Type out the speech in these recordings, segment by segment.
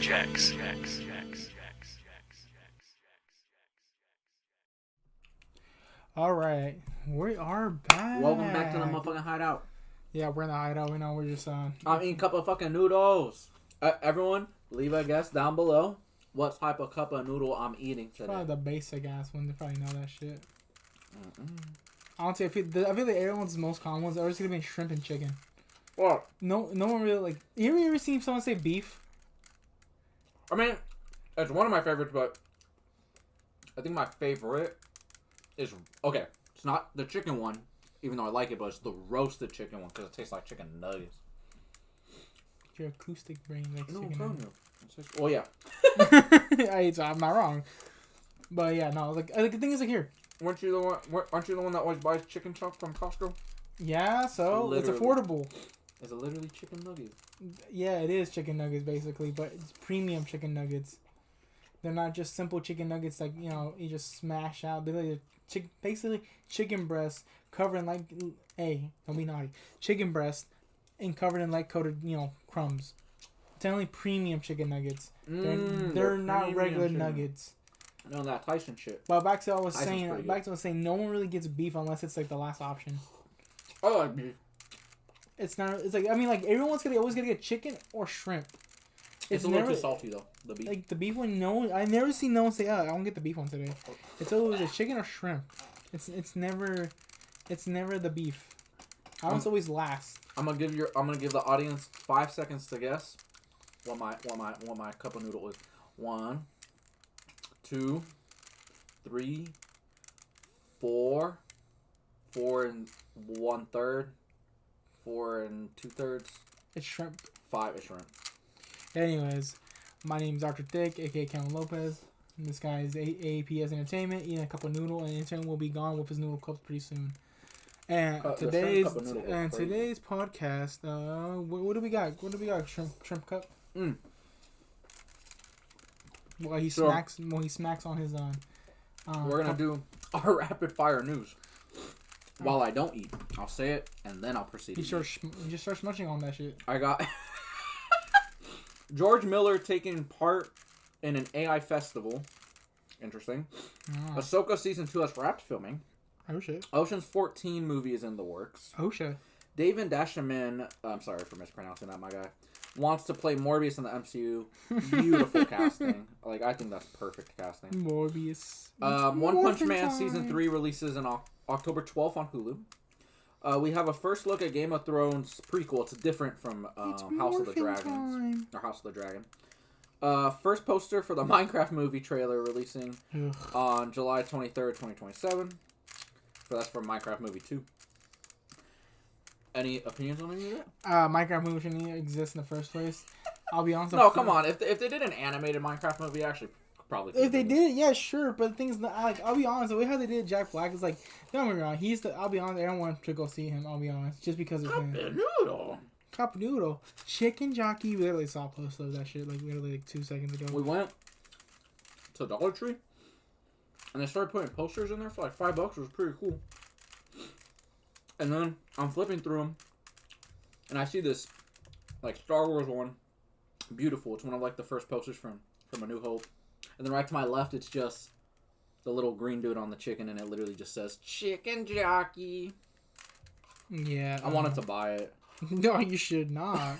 rejects. All right, we are back. Welcome back to the motherfucking hideout. Yeah, we're in the hideout. We know we're just I'm eating a cup of fucking noodles. Everyone, leave a guess down below what type of cup of noodle I'm eating today. Probably the basic ass one. They probably know that shit. Honestly, I feel like everyone's most common ones are always gonna be shrimp and chicken. What? No one really like. You ever seen someone say beef? I mean, it's one of my favorites, but I think my favorite is okay. It's not the chicken one, even though I like it, but it's the roasted chicken one because it tastes like chicken nuggets. Your acoustic brain likes No, I'm chicken telling nuggets. you. Oh yeah. I'm not wrong. But yeah, no. Like the thing is like here. Aren't you the one that always buys chicken chunks from Costco? Yeah, so Literally. it's affordable. It's literally chicken nuggets. Yeah, it is chicken nuggets basically, but it's premium chicken nuggets. They're not just simple chicken nuggets like, you know, you just smash out. They're like basically chicken breast covered in like, hey, don't be naughty. Chicken breast and covered in like coated, you know, crumbs. It's only premium chicken nuggets. They're not regular chicken nuggets. No, that Tyson shit. But back to what I was saying, no one really gets beef unless it's like the last option. I like beef. It's not. It's like, I mean, like everyone's always gonna get chicken or shrimp. It's a little too salty though. The beef. Like the beef one, I never seen no one say, "Oh, I won't get the beef one today." It's always a chicken or shrimp. It's never the beef. Ours always last. I'm gonna give the audience 5 seconds to guess what my cup of noodle is. 1, 2, 3, 4, 4 and 1/3, 4 and 2/3. It's shrimp. 5 is shrimp. Anyways, my name's Dr. Thick, aka Kevin Lopez. And this guy is AAPS Entertainment, eating a cup of noodle, and intern will be gone with his noodle cups pretty soon. And today's podcast, what do we got? What do we got? Shrimp cup. Well, he smacks on his we're gonna do our rapid fire news. While I don't eat, I'll say it and then I'll proceed. You just start munching on that shit. I got George Miller taking part in an AI festival. Interesting. Ahsoka season 2 has wrapped filming. Oh shit. Ocean's 14 movie is in the works. Oh shit. David Dashaman, I'm sorry for mispronouncing that, my guy, wants to play Morbius in the MCU. Beautiful casting. Like, I think that's perfect casting. Morbius. One Punch Man season 3 releases on October 12th on Hulu. We have a first look at Game of Thrones prequel. It's different from House of the Dragons. Or House of the Dragon. First poster for the Minecraft movie trailer releasing on July 23rd, 2027. So that's for Minecraft movie 2. Any opinions on any of that? Minecraft movie shouldn't even exist in the first place. I'll be honest. No, come on. If they did an animated Minecraft movie, actually probably. If they did, yeah, sure. But the thing is, like, I'll be honest. The way how they did Jack Black is like, don't get me wrong. I'll be honest. I don't want to go see him. I'll be honest, just because of him. Cup noodle. Chicken Jockey. We literally saw a post of that shit like literally like 2 seconds ago. We went to Dollar Tree, and they started putting posters in there for like $5. It was pretty cool. And then I'm flipping through them, and I see this like Star Wars one. Beautiful. It's one of like the first posters from A New Hope. And then right to my left, it's just the little green dude on the chicken, and it literally just says Chicken Jockey. Yeah. I wanted to buy it. No, you should not.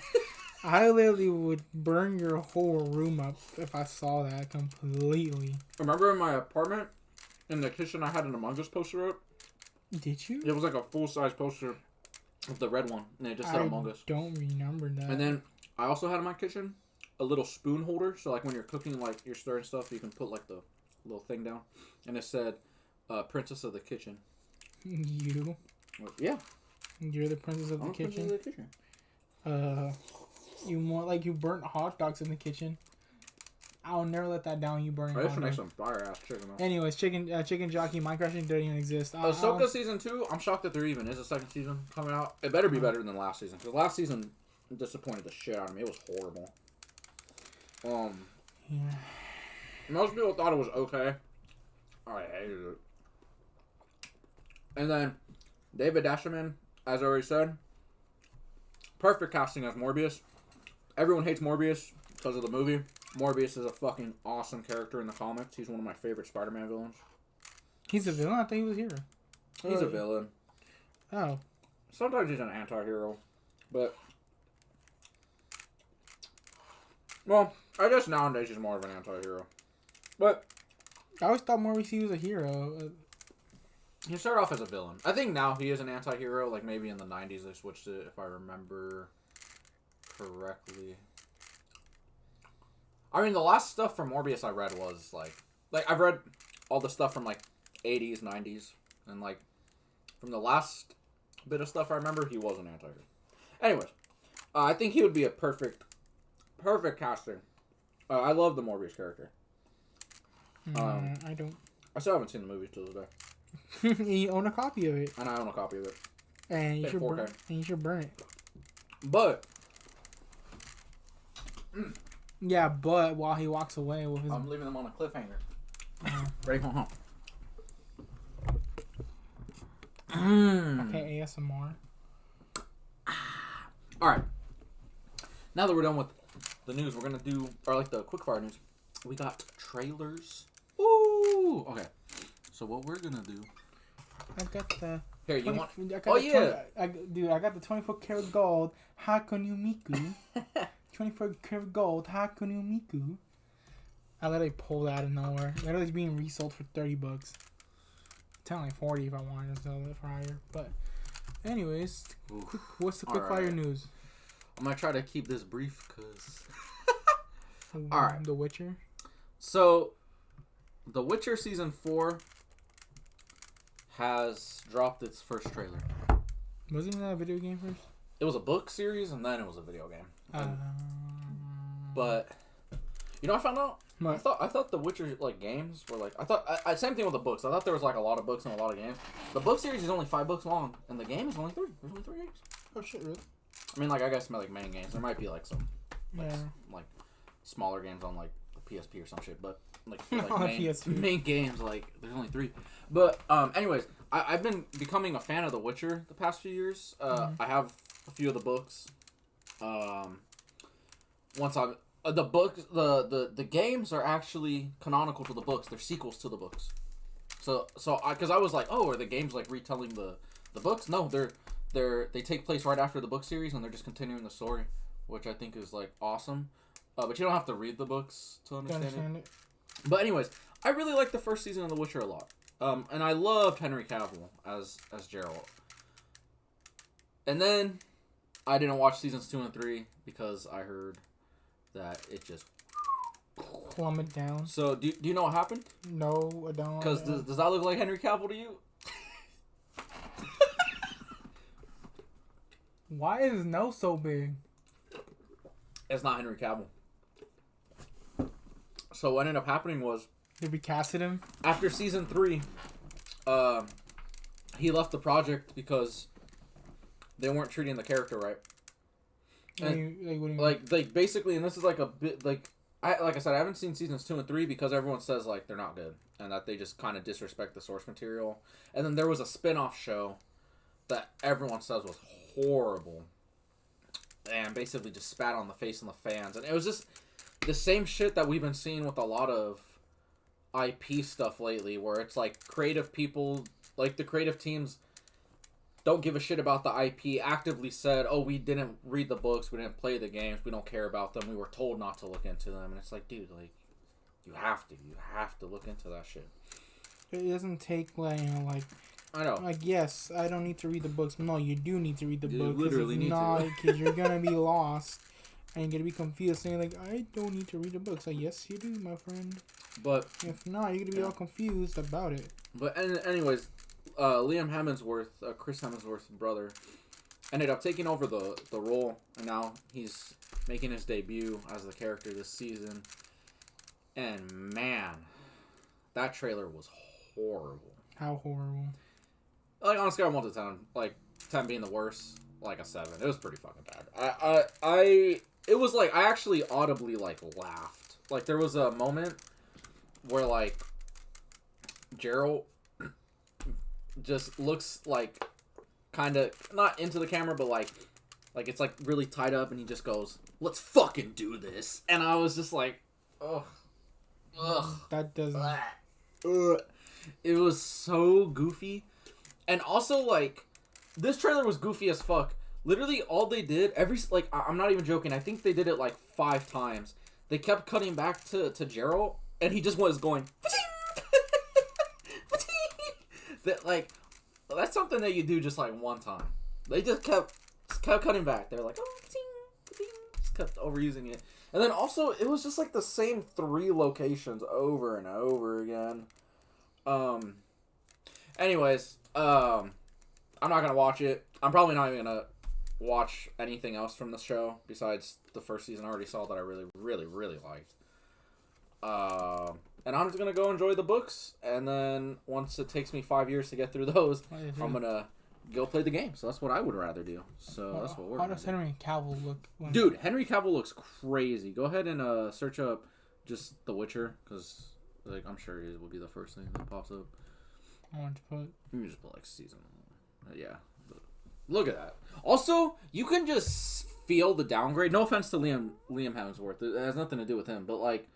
I literally would burn your whole room up if I saw that completely. Remember in my apartment, in the kitchen, I had an Among Us poster up? Did you? It was like a full-size poster of the red one, and it just said Among Us. I don't remember that. And then I also had in my kitchen a little spoon holder, so like when you're cooking, like you're stirring stuff, you can put like the little thing down, and it said Princess of the Kitchen. You? Yeah. You're the princess of the kitchen. Princess of the kitchen. You more like you burnt hot dogs in the kitchen. I'll never let that down. You burning. I used to make some fire ass chicken though. Anyways, chicken Jockey, Minecraft doesn't even exist. Ahsoka season 2. I'm shocked that there even is a second season coming out. It better be better than last season, because last season disappointed the shit out of me. It was horrible. Yeah. Most people thought it was okay. I hated it. And then David Dashaman, as I already said, perfect casting as Morbius. Everyone hates Morbius because of the movie. Morbius is a fucking awesome character in the comics. He's one of my favorite Spider-Man villains. He's a villain? I thought he was a hero. He's a villain. Oh. Sometimes he's an anti-hero. But... Well, I guess nowadays he's more of an anti-hero. But... I always thought Morbius was a hero. He started off as a villain. I think now he is an anti-hero. Like, maybe in the 90s they switched it, if I remember correctly. I mean, the last stuff from Morbius I read was, like... I've read all the stuff from, like, 80s, 90s. And, like, from the last bit of stuff I remember, he was an anti-hero. Anyways, I think he would be a perfect casting. I love the Morbius character. I don't. I still haven't seen the movie till today. You own a copy of it. And I own a copy of it. And you should burn it. But... Yeah, but while he walks away with his... I'm leaving them on a cliffhanger. Ready? Hold on. Okay, ASMR. Alright. Now that we're done with the news, we're going to do... Or, like, the quickfire news. We got trailers. Ooh! Okay. So, what we're going to do... I got the... Here, you want... Oh, yeah! I got the 24 karat gold Hakonu Miku. 24 karat gold Hakonu Miku. I literally pulled out of nowhere. Literally being resold for $30. Telling like 40 if I wanted to sell it for higher. But, anyways, what's the quick fire news? I'm gonna try to keep this brief because. All right, The Witcher. So, The Witcher season 4 has dropped its first trailer. Wasn't that a video game first? It was a book series and then it was a video game. But you know, I found out. I thought the Witcher like games were like same thing with the books. I thought there was like a lot of books and a lot of games. The book series is only 5 books long, and the game is only 3. There's only 3 games. Oh shit, really? I mean, like I guess like main games. There might be like some like smaller games on like the PSP or some shit, but like main games like there's only 3. But anyways, I've been becoming a fan of The Witcher the past few years. I have a few of the books. Once I the books the games are actually canonical to the books. They're sequels to the books. So because I was like, oh, are the games like retelling the books? No, they take place right after the book series and they're just continuing the story, which I think is like awesome. But you don't have to read the books to understand it. But anyways, I really like the first season of The Witcher a lot. And I loved Henry Cavill as Geralt. And then I didn't watch seasons 2 and 3 because I heard that it just plummet down. So do you know what happened? No, I don't. Because does that look like Henry Cavill to you? Why is his nose so big? It's not Henry Cavill. So what ended up happening was they recasted him after season 3. He left the because they weren't treating the character right. And, like basically, and this is like a bit like I said, I haven't seen seasons 2 and 3 because everyone says like they're not good and that they just kind of disrespect the source material. And then there was a spin-off show that everyone says was horrible and basically just spat on the face of the fans. And it was just the same shit that we've been seeing with a lot of IP stuff lately, where it's like creative people, like the creative teams don't give a shit about the IP, actively said, oh, we didn't read the books, we didn't play the games, we don't care about them, we were told not to look into them. And it's like, dude, like, you have to look into that shit. It doesn't take, like, like, I know. Like, yes, I don't need to read the books. No, you do need to read the book. Literally need to. Because you're going to be lost. And you're going to be confused saying, like, I don't need to read the books. Like, yes, you do, my friend. But if not, you're going to be all confused about it. But anyways, Liam Hemsworth, Chris Hemsworth's brother, ended up taking over the role. And now he's making his debut as the character this season. And, man, that trailer was horrible. How horrible? Like, on a scale of 1 to 10, like, 10 being the worst, like a 7. It was pretty fucking bad. It was like, I actually audibly, like, laughed. Like, there was a moment where, like, Geralt just looks, like, kind of, not into the camera, but, like, it's, like, really tied up, and he just goes, let's fucking do this. And I was just like, Ugh. Ugh. That doesn't. Ugh. It was so goofy. And also, like, this trailer was goofy as fuck. Literally, all they did, I'm not even joking, I think they did it, like, 5 times. They kept cutting back to Gerald, and he just was going, that, like, that's something that you do just, like, one time. They just kept cutting back. They were like, oh, just kept overusing it. And then also, it was just, like, the same 3 locations over and over again. Anyways, I'm not gonna watch it. I'm probably not even gonna watch anything else from the show besides the first season I already saw that I really, really, really liked. And I'm just gonna go enjoy the books, and then once it takes me 5 years to get through those, I'm gonna go play the game. So that's what I would rather do. So that's what we're gonna do. How does Henry Cavill look? Dude, Henry Cavill looks crazy. Go ahead and search up just The Witcher, because like I'm sure it will be the first thing that pops up. I want to put. You can just put like season. Yeah. Look at that. Also, you can just feel the downgrade. No offense to Liam Hemsworth. It has nothing to do with him, but like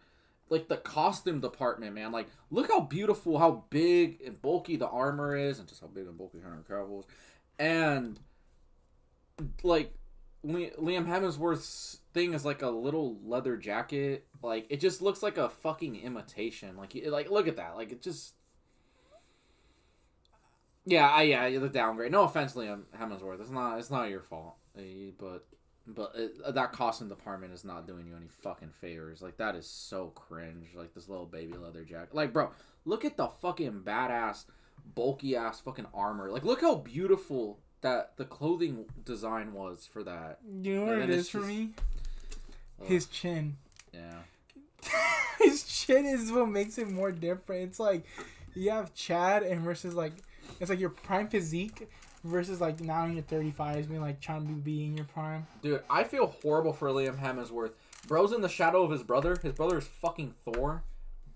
the costume department, man. Like, look how beautiful, how big and bulky the armor is, and just how big and bulky Henry Cavill is. And like Liam Hemsworth's thing is like a little leather jacket. Like, it just looks like a fucking imitation. Like look at that. Like, it just. Yeah, the downgrade. No offense, Liam Hemsworth. It's not your fault. But that costume department is not doing you any fucking favors. Like, that is so cringe. Like, this little baby leather jacket. Like, bro, look at the fucking badass, bulky ass fucking armor. Like, look how beautiful that the clothing design was for that. You know what it is for me? His chin. Yeah. His chin is what makes it more different. It's like you have Chad and versus like. It's like your prime physique versus like now in your 35s being like trying to be in your prime. Dude, I feel horrible for Liam Hemsworth. Bro's in the shadow of his brother. His brother is fucking Thor.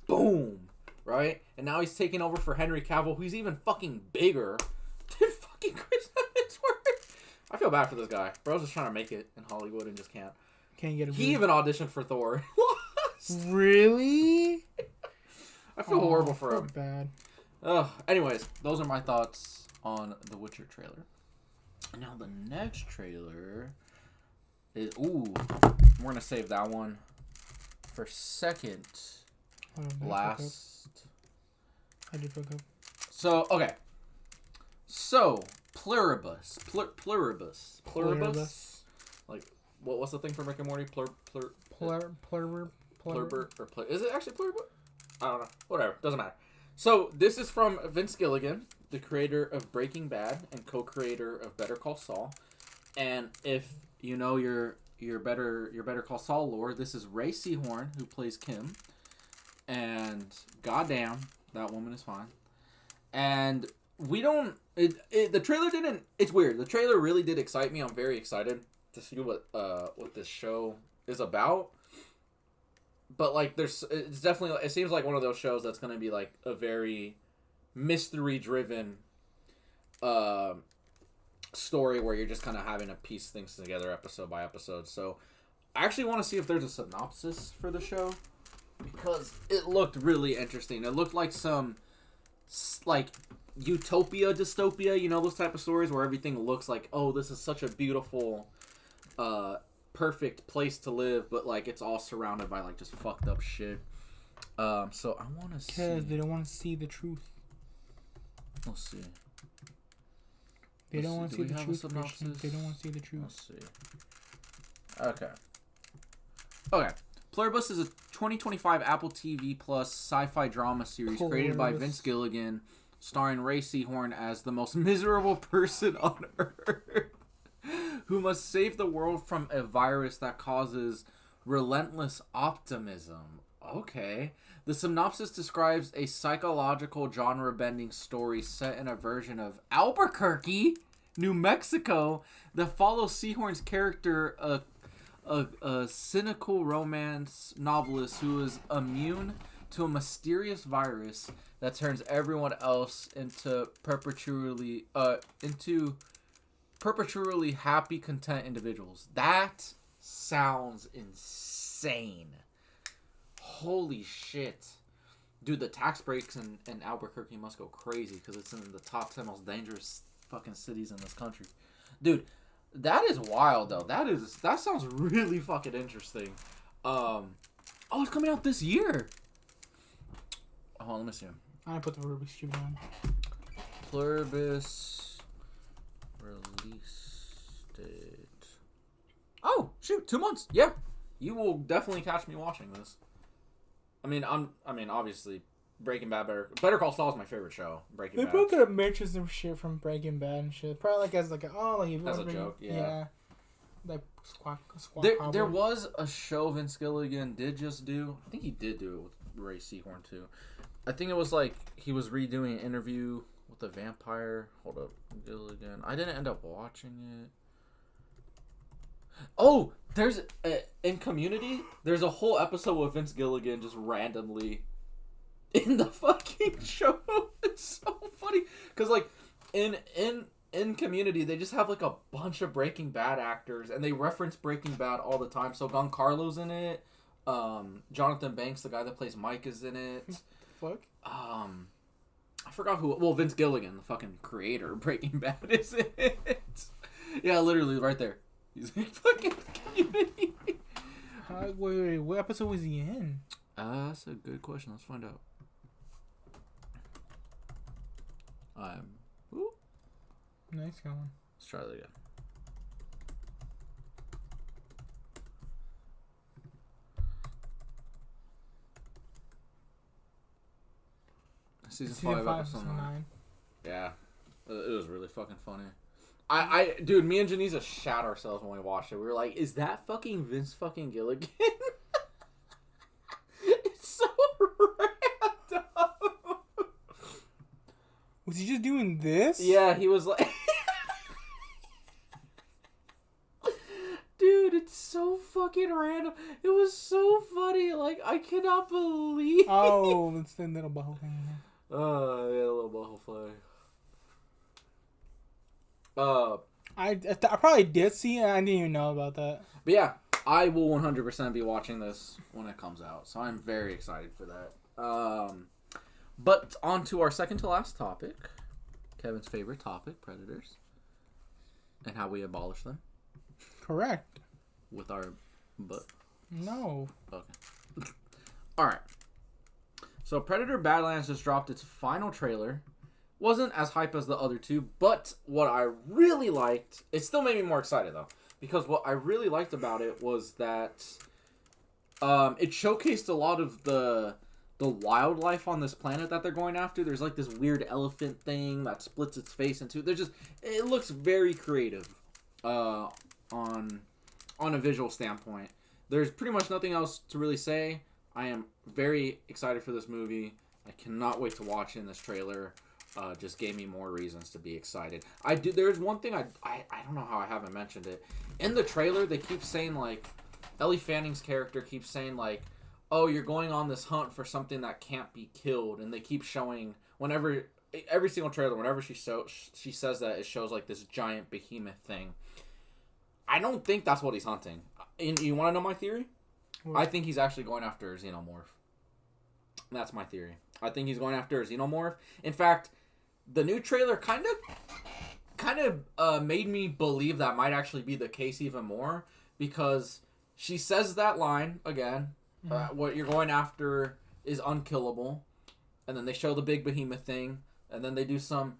Boom. Right? And now he's taking over for Henry Cavill, who's even fucking bigger than fucking Chris Hemsworth. I feel bad for this guy. Bro's just trying to make it in Hollywood and just can't. Can't get it. He even auditioned for Thor. Really? I feel horrible for him. Bad. Anyways, those are my thoughts on the Witcher trailer. And now the next trailer is... Ooh, we're going to save that one for second. Last. I did fuck up. So, okay. So, Pluribus. Pluribus. Like, what's the thing from Rick and Morty? Pluribus. Is it actually Pluribus? I don't know. Whatever. Doesn't matter. So, this is from Vince Gilligan, the creator of Breaking Bad and co-creator of Better Call Saul. And if you know your Better Call Saul lore, this is Ray Seahorn, who plays Kim. And goddamn, that woman is fine. And we don't... the trailer didn't... It's weird. The trailer really did excite me. I'm very excited to see what this show is about. But, like, it's definitely, it seems like one of those shows that's going to be, like, a very mystery-driven story where you're just kind of having to piece things together episode by episode. So, I actually want to see if there's a synopsis for the show, because it looked really interesting. It looked like some, like, utopia, dystopia, you know, those type of stories where everything looks like, oh, this is such a beautiful, perfect place to live, but like it's all surrounded by like just fucked up shit. So I want to see. Because they don't want to see the truth. We'll see. They don't want to see the truth. They don't want to see the truth. Let's see. Okay. Pluribus is a 2025 Apple TV Plus sci-fi drama series created by Vince Gilligan, starring Ray Seahorn as the most miserable person on Earth, who must save the world from a virus that causes relentless optimism. Okay. The synopsis describes a psychological genre-bending story set in a version of Albuquerque, New Mexico, that follows Seahorn's character, a cynical romance novelist who is immune to a mysterious virus that turns everyone else into perpetually happy, content individuals. That sounds insane. holy shit. Dude, the tax breaks in Albuquerque must go crazy because it's in the top 10 most dangerous fucking cities in this country. Dude, that is wild, though. That sounds really fucking interesting. Oh, it's coming out this year. Oh, let me see. I put the Rubik's Cube on. Pluribus release date. Oh, shoot, 2 months. Yeah. You will definitely catch me watching this. I mean, obviously, Breaking Bad, Better Call Saul is my favorite show. Breaking Bad. They probably could have mentioned some shit from Breaking Bad and shit. Probably like as a joke, yeah. Like squawk. There was a show Vince Gilligan did just do. I think he did do it with Ray Seahorn too. I think it was like he was redoing an interview with a vampire. Hold up, Gilligan. I didn't end up watching it. Oh, in Community, there's a whole episode with Vince Gilligan just randomly in the fucking show. It's so funny because like in Community, they just have like a bunch of Breaking Bad actors and they reference Breaking Bad all the time. So Giancarlo's in it. Jonathan Banks, the guy that plays Mike, is in it. Fuck. I forgot who. Well, Vince Gilligan, the fucking creator of Breaking Bad, is in it. Yeah, literally right there. He's like fucking Community. Wait, what episode was he in? That's a good question. Let's find out. Ooh. Nice going. Let's try that again. Season 5, episode 9. Yeah. It was really fucking funny. Dude, me and Janisa shat ourselves when we watched it. We were like, is that fucking Vince fucking Gilligan? It's so random. Was he just doing this? Yeah, he was like... Dude, it's so fucking random. It was so funny. Like, I cannot believe... Oh, it's the little bubble thing. Yeah, the little bubble flag. I probably did see it. I didn't even know about that. But yeah, I will 100% be watching this when it comes out. So I'm very excited for that. But on to our second to last topic. Kevin's favorite topic, predators. And how we abolish them. Correct. With our butt. No. Okay. Alright. So Predator Badlands just dropped its final trailer. Wasn't as hype as the other two, but what I really liked, it still made me more excited though, because what I really liked about it was that it showcased a lot of the wildlife on this planet that they're going after. There's like this weird elephant thing that splits its face into. It looks very creative on a visual standpoint. There's pretty much nothing else to really say. I am very excited for this movie. I cannot wait to watch it in this trailer. Just gave me more reasons to be excited. There's one thing I don't know how I haven't mentioned it. In the trailer, they keep saying, like, Ellie Fanning's character keeps saying, like, oh, you're going on this hunt for something that can't be killed. And they keep showing, every single trailer, whenever she says that, it shows, like, this giant behemoth thing. I don't think that's what he's hunting. And you want to know my theory? What? I think he's actually going after a xenomorph. That's my theory. I think he's going after a xenomorph. In fact, the new trailer kind of made me believe that might actually be the case even more, because she says that line again. What you're going after is unkillable, and then they show the big behemoth thing, and then they do some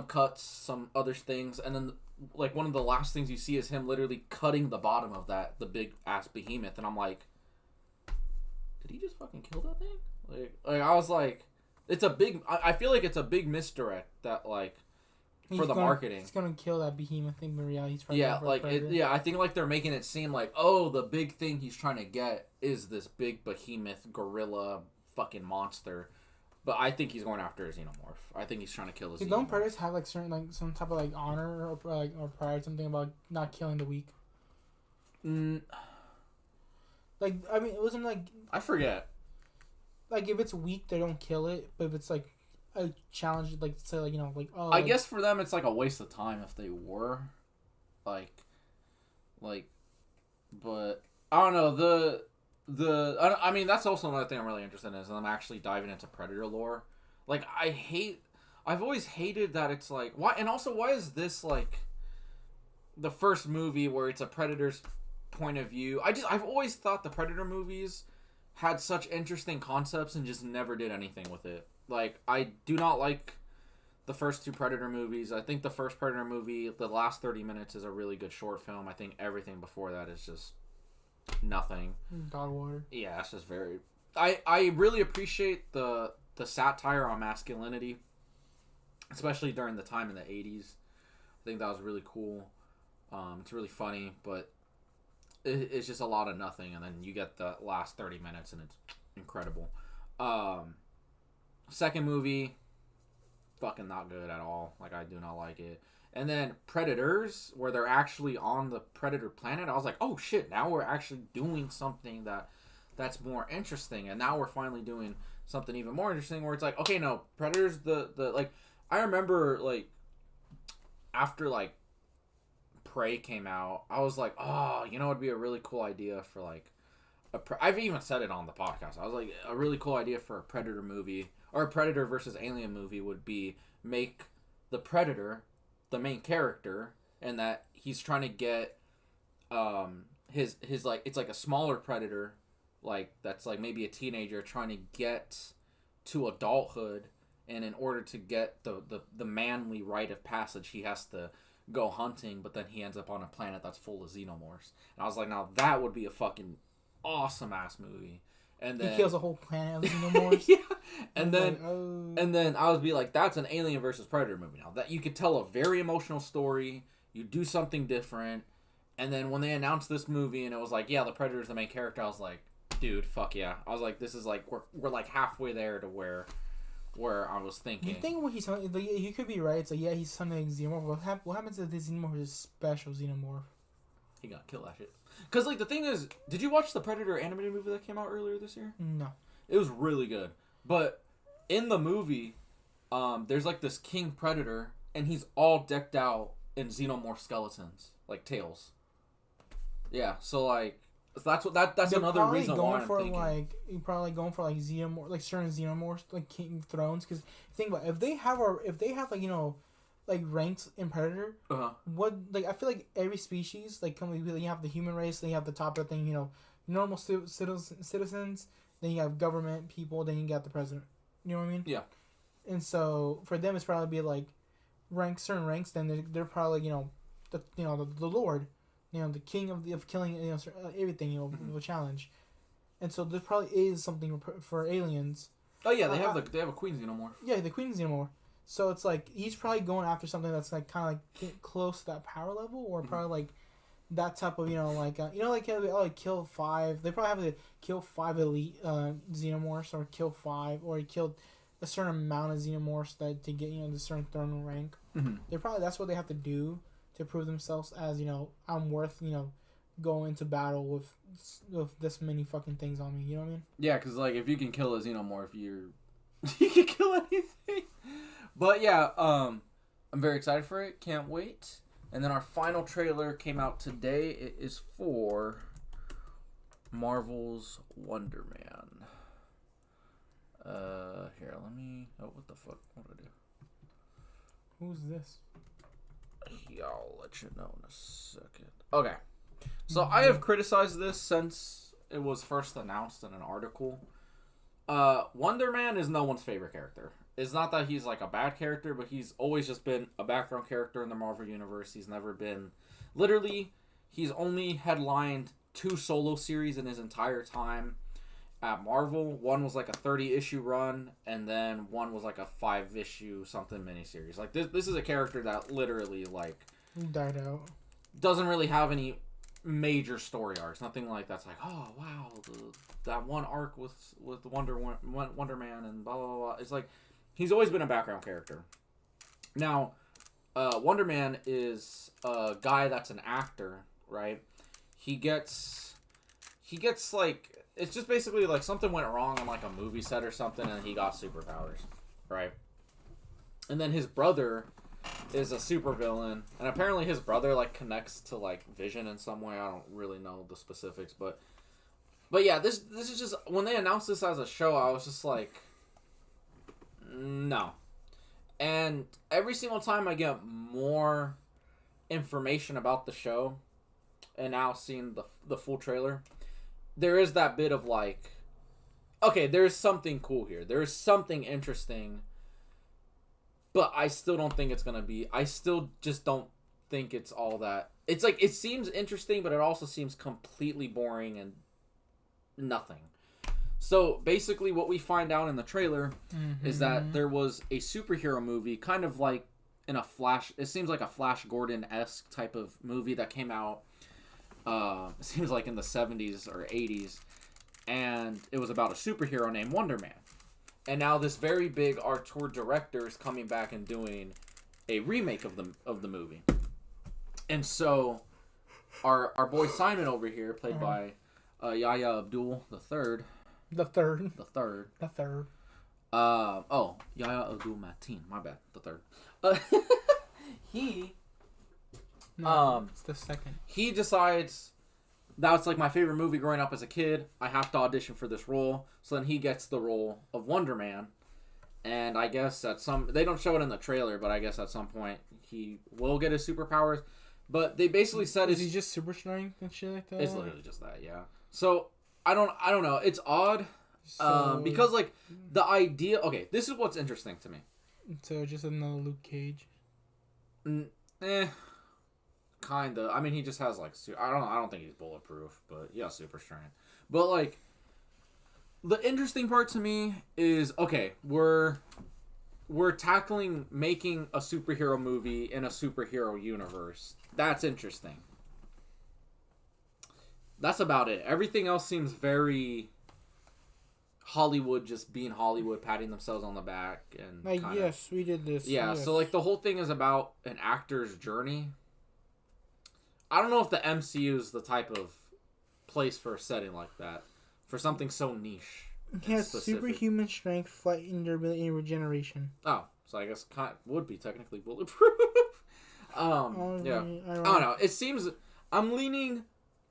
cuts, some other things, and then like one of the last things you see is him literally cutting the bottom of the big ass behemoth, and I'm like, did he just fucking kill that thing? Like I was like, it's a big. I feel like it's a big misdirect that like for the marketing. He's gonna kill that behemoth thing, but yeah, he's probably I think like they're making it seem like, oh, the big thing he's trying to get is this big behemoth gorilla fucking monster. But I think he's going after a xenomorph. I think he's trying to kill a xenomorph. Don't predators have like certain like some type of like honor or pride, something about not killing the weak? Like I mean, it wasn't like I forget. Like if it's weak, they don't kill it. But if it's like a challenge, like say like oh. I guess for them it's like a waste of time if they were, like, but I don't know I mean, that's also another thing I'm really interested in is I'm actually diving into Predator lore. Like, I've always hated that it's like, why, and also why is this like the first movie where it's a Predator's point of view? I've always thought the Predator movies had such interesting concepts and just never did anything with it. Like, I do not like the first two Predator movies. I think the first Predator movie, the last 30 minutes is a really good short film. I think everything before that is just nothing. Dog water. Yeah, it's just very... I really appreciate the satire on masculinity, especially during the time in the 80s. I think that was really cool. It's really funny, but it's just a lot of nothing, and then you get the last 30 minutes, and it's incredible. Second movie, fucking not good at all. Like, I do not like it. And then Predators, where they're actually on the Predator planet, I was like, oh shit, now we're actually doing something that's more interesting. And now we're finally doing something even more interesting where it's like, okay, no, Predators, the like, I remember, like, after, like, Prey came out, I was like, oh, you know, it'd be a really cool idea for, like, I've even said it on the podcast. I was like, a really cool idea for a Predator movie, or a Predator versus Alien movie would be make the Predator the main character, and that he's trying to get his like, it's like a smaller Predator, like that's like maybe a teenager trying to get to adulthood, and in order to get the manly rite of passage, he has to go hunting, but then he ends up on a planet that's full of xenomorphs. And I was like, now that would be a fucking awesome ass movie. And then he kills a whole planet of xenomorphs. yeah. And then I would be like, that's an Alien versus Predator movie now. That you could tell a very emotional story, you do something different, and then when they announced this movie and it was like, yeah, the Predator's the main character, I was like, dude, fuck yeah. I was like, this is like, we're like halfway there to where I was thinking. You think what he's you could be right. It's like, yeah, he's something like xenomorph. What happens if this xenomorph is a special xenomorph? He got killed that shit. Because, like, the thing is, did you watch the Predator animated movie that came out earlier this year? No. It was really good. But in the movie, there's, like, this king predator, and he's all decked out in xenomorph skeletons. Like, tails. Yeah, so, like, that's another reason why I'm thinking. You're probably going for, like, xenomorph, like, certain xenomorphs, like, King Thrones. Because, think about it, if they have, like, you know, like ranks in Predator, what, like, I feel like every species, like, you have the human race, then you have the top of the thing, you know, normal citizens, then you have government people, then you got the president. You know what I mean? Yeah. And so for them, it's probably be like certain ranks. Then they're probably, you know, the Lord, you know, the king of killing, you know, everything, you know, the challenge. And so there probably is something for aliens. Oh yeah, they have a queen xenomorph. Yeah, the queen xenomorph. So it's like he's probably going after something that's like kind of like get close to that power level, or probably like that type of, you know, like like kill 5. They probably have to kill 5 elite xenomorphs, or kill 5, or killed a certain amount of xenomorphs that to get, you know, the certain thermal rank. They probably, that's what they have to do to prove themselves as, you know, I'm worth, you know, going into battle with this many fucking things on me. You know what I mean? Yeah, because like if you can kill a xenomorph, you can kill anything. But yeah, I'm very excited for it. Can't wait. And then our final trailer came out today. It is for Marvel's Wonder Man. Here, let me... Oh, what the fuck? What do I do? Who's this? Yeah, I'll let you know in a second. Okay. So I have criticized this since it was first announced in an article. Wonder Man is no one's favorite character. It's not that he's like a bad character, but he's always just been a background character in the Marvel Universe. He's never been... Literally, he's only headlined 2 solo series in his entire time at Marvel. One was like a 30-issue run, and then one was like a 5-issue something miniseries. Like, this is a character that literally, like... died out. Doesn't really have any major story arcs. Nothing like that's like, oh, wow, that one arc with Wonder Man and blah, blah, blah. It's like... He's always been a background character. Now, Wonder Man is a guy that's an actor, right? He gets like, it's just basically like something went wrong on like a movie set or something, and he got superpowers, right? And then his brother is a supervillain, and apparently his brother like connects to like Vision in some way. I don't really know the specifics, but But yeah, this is just when they announced this as a show, I was just like, no. And every single time I get more information about the show, and now seeing the full trailer, there is that bit of like, okay, there's something cool here. There's something interesting, but I still don't think it's gonna be. I still just don't think it's all that. It's like it seems interesting, but it also seems completely boring and nothing. So basically what we find out in the trailer is that there was a superhero movie, kind of like in a Flash, it seems like a Flash Gordon-esque type of movie that came out, it seems like in the 70s or 80s, and it was about a superhero named Wonder Man. And now this very big auteur director is coming back and doing a remake of the movie. And so our boy Simon over here, played by Yahya Abdul III. The third. Yahya Abdul Mateen. My bad. The third. It's the second. He decides that's like my favorite movie growing up as a kid. I have to audition for this role. So then he gets the role of Wonder Man. And I guess they don't show it in the trailer, but I guess at some point he will get his superpowers. But they basically said is he just super strength and shit like that? It's literally just that, yeah. So I don't know. It's odd. Because like the idea. Okay, this is what's interesting to me. So just another Luke Cage. Kinda. I mean, he just has like I don't think he's bulletproof, but yeah, super strength. But like, the interesting part to me is okay. We're tackling making a superhero movie in a superhero universe. That's interesting. That's about it. Everything else seems very Hollywood, just being Hollywood, patting themselves on the back and like, yes, we did this. Yeah, yes. So like the whole thing is about an actor's journey. I don't know if the MCU is the type of place for a setting like that, for something so niche. He has superhuman strength, flight, endurability, and regeneration. Oh, so I guess would be technically bulletproof. Yeah. I don't know. It seems I'm leaning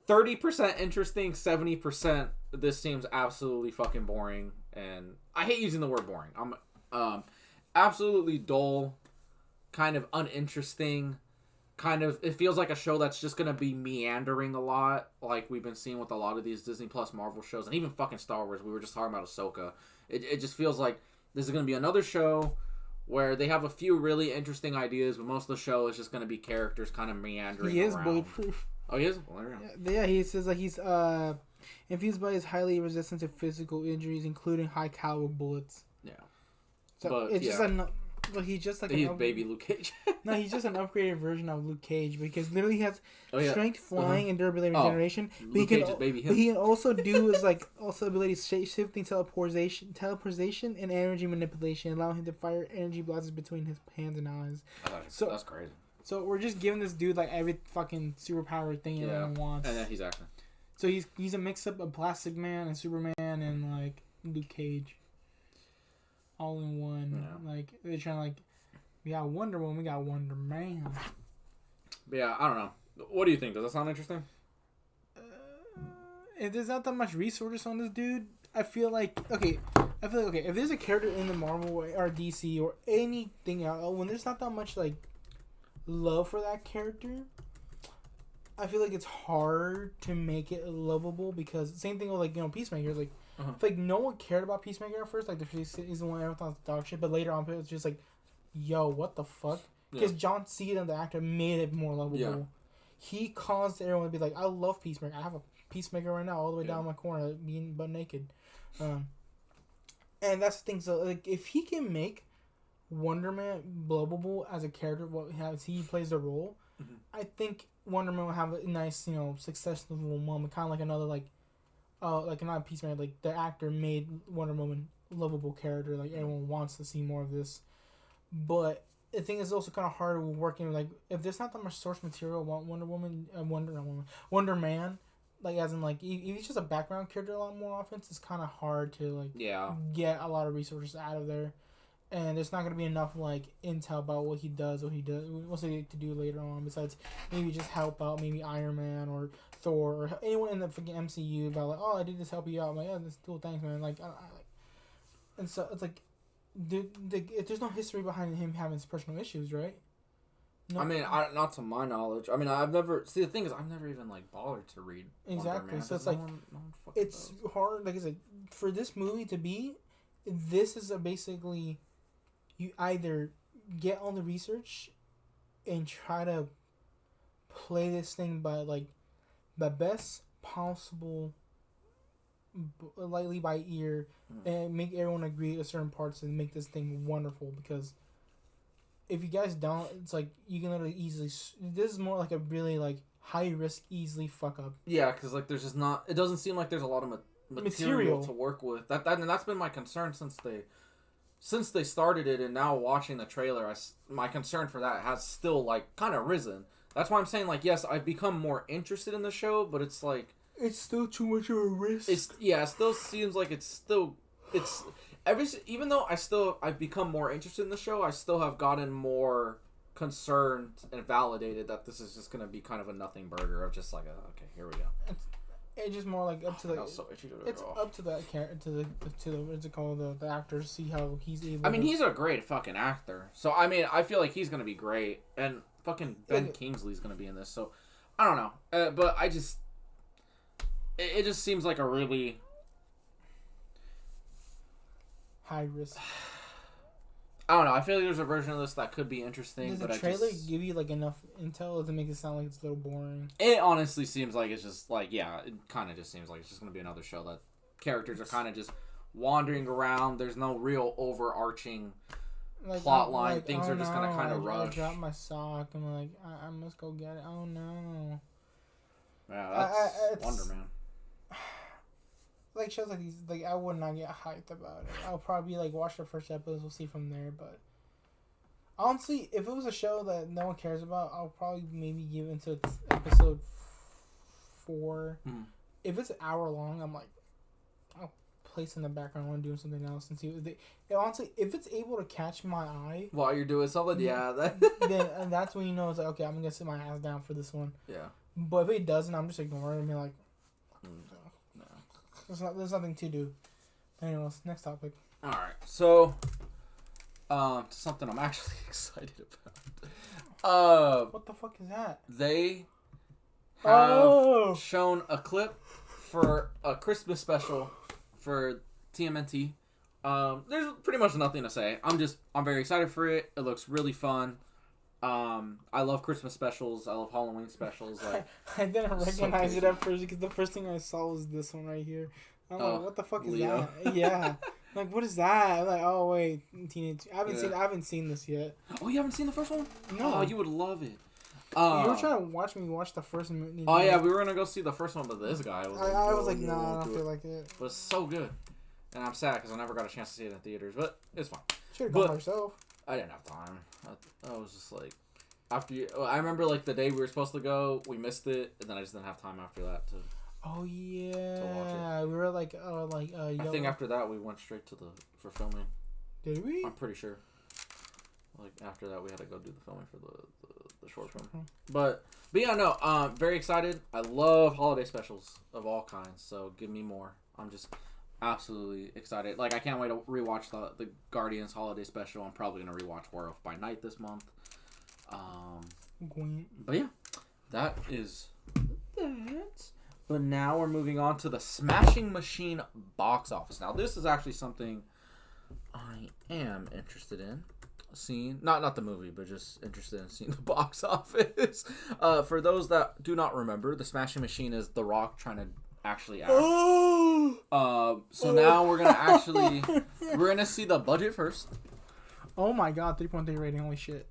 30% interesting, 70% this seems absolutely fucking boring, and I hate using the word boring. I'm absolutely dull, kind of uninteresting. Kind of, it feels like a show that's just gonna be meandering a lot, like we've been seeing with a lot of these Disney Plus Marvel shows, and even fucking Star Wars. We were just talking about Ahsoka. It just feels like this is gonna be another show where they have a few really interesting ideas, but most of the show is just gonna be characters kind of meandering. He is around. bulletproof. Oh, he is. Well, yeah, he says like he's infused by his highly resistant to physical injuries, including high caliber bullets. Yeah, so but it's just But he's just like he's baby Luke Cage. No, he's just an upgraded version of Luke Cage because literally he has strength, flying, and durability regeneration. But he can also do is like also abilities shape-shifting, teleportation, and energy manipulation, allowing him to fire energy blasts between his hands and eyes. So that's crazy. So we're just giving this dude like every fucking superpower thing everyone wants. And then he's acting. So he's a mix up of Plastic Man and Superman and like Luke Cage. All in one. Yeah. Like they're trying to like, we got Wonder Woman, we got Wonder Man. But yeah, I don't know. What do you think? Does that sound interesting? If there's not that much resources on this dude, I feel like okay. If there's a character in the Marvel or DC or anything else, when there's not that much like love for that character, I feel like it's hard to make it lovable because same thing with like Peacemaker, like. I feel like no one cared about Peacemaker at first. Like, the first season one, everyone thought it was dog shit. But later on, it was just like, yo, what the fuck? Because John Cena, the actor, made it more lovable. Yeah. He caused everyone to be like, I love Peacemaker. I have a Peacemaker right now all the way down my corner, being butt naked. And that's the thing. So, like, if he can make Wonder Man lovable as a character, as he plays the role, I think Wonder Man will have a nice, successful moment. Kind of like another, like not Peacemaker, like the actor made Wonder Woman lovable character, like everyone wants to see more of this. But the thing is also kind of hard working, like if there's not that much source material about Wonder Man, like as in like if he's just a background character a lot more often, it's kind of hard to like get a lot of resources out of there. and there's not gonna be enough like intel about what he does, what's he to do later on. Besides maybe just help out, maybe Iron Man or Thor or anyone in the freaking MCU about like, oh, I did this help you out. I'm like, yeah, that's cool, thanks, man. Like, and so it's like, there's no history behind him having his personal issues, right? No. I mean, not to my knowledge. I mean, I've never... See, the thing is, I've never even, like, bothered to read exactly. Wonder Man, so it's like, it's hard. Like, it's like, for this movie to be, this is basically, you either get on the research and try to play this thing by, like, the best possible, lightly by ear, and make everyone agree to certain parts and make this thing wonderful, because... If you guys don't, it's like you can literally easily. This is more like a really like high risk, easily fuck up. Yeah, because like there's just not. It doesn't seem like there's a lot of material to work with. And that's been my concern since they started it, and now watching the trailer, my concern for that has still like kind of risen. That's why I'm saying like yes, I've become more interested in the show, but it's like it's still too much of a risk. It still seems like it's. Even though I've become more interested in the show, I still have gotten more concerned and validated that this is just going to be kind of a nothing burger of just like, okay, here we go. It's just more like up to the. So it's up to the what's it called, the actor, see how he's able. I mean, he's a great fucking actor, so I mean, I feel like he's going to be great, and fucking Ben Kingsley's going to be in this, so I don't know, but I just it just seems like a really. High risk. I don't know. I feel like there's a version of this that could be interesting. Does the trailer give you like enough intel to make it sound like it's a little boring? It honestly seems like it's just like it kind of just seems like it's just gonna be another show that characters are kind of just wandering around. There's no real overarching plot line. Like, things are just gonna kind of rush. I dropped my sock. I'm like, I must go get it. Oh no. Yeah, that's Wonder Man. Like shows like these, like I would not get hyped about it. I'll probably like watch the first episode. We'll see from there. But honestly, if it was a show that no one cares about, I'll probably maybe give into episode 4. If it's an hour long, I'm like, I'll place in the background when doing something else and see. Honestly, if it's able to catch my eye while you're doing something, then and that's when you know it's like, okay, I'm gonna sit my ass down for this one. Yeah. But if it doesn't, I'm just ignoring it and be like. There's nothing to do. Anyways, next topic. All right, so something I'm actually excited about. What the fuck is that? They have shown a clip for a Christmas special for TMNT. There's pretty much nothing to say. I'm very excited for it. It looks really fun. I love Christmas specials. I love Halloween specials. Like, I didn't recognize it at first because the first thing I saw was this one right here. I'm like, what the fuck is Leo. That? Yeah. Like, what is that? I'm like, oh wait, teenage. I haven't seen this yet. Oh, you haven't seen the first one? No. Oh, you would love it. You were trying to watch me watch the first one. Oh yeah, we were gonna go see the first one, but this guy was. I was like, nah, I don't feel like it. But it's so good, and I'm sad because I never got a chance to see it in theaters. But it's fine. Should have gone by yourself. I didn't have time. I was just like. I remember like the day we were supposed to go, we missed it, and then I just didn't have time after that to. Oh yeah, to watch it. We were like, I think after that we went straight for filming. Did we? I'm pretty sure. Like after that we had to go do the filming for the short film. But yeah, no, very excited. I love holiday specials of all kinds, so give me more. I'm just absolutely excited. Like I can't wait to rewatch the Guardians holiday special. I'm probably gonna rewatch Werewolf by Night this month. But yeah, that is that. But now we're moving on to the Smashing Machine box office. Now this is actually something I am interested in seeing. Not the movie, but just interested in seeing the box office. For those that do not remember, the Smashing Machine is The Rock trying to actually act. So now we're gonna see the budget first. Oh my god, 3.3 rating, holy shit.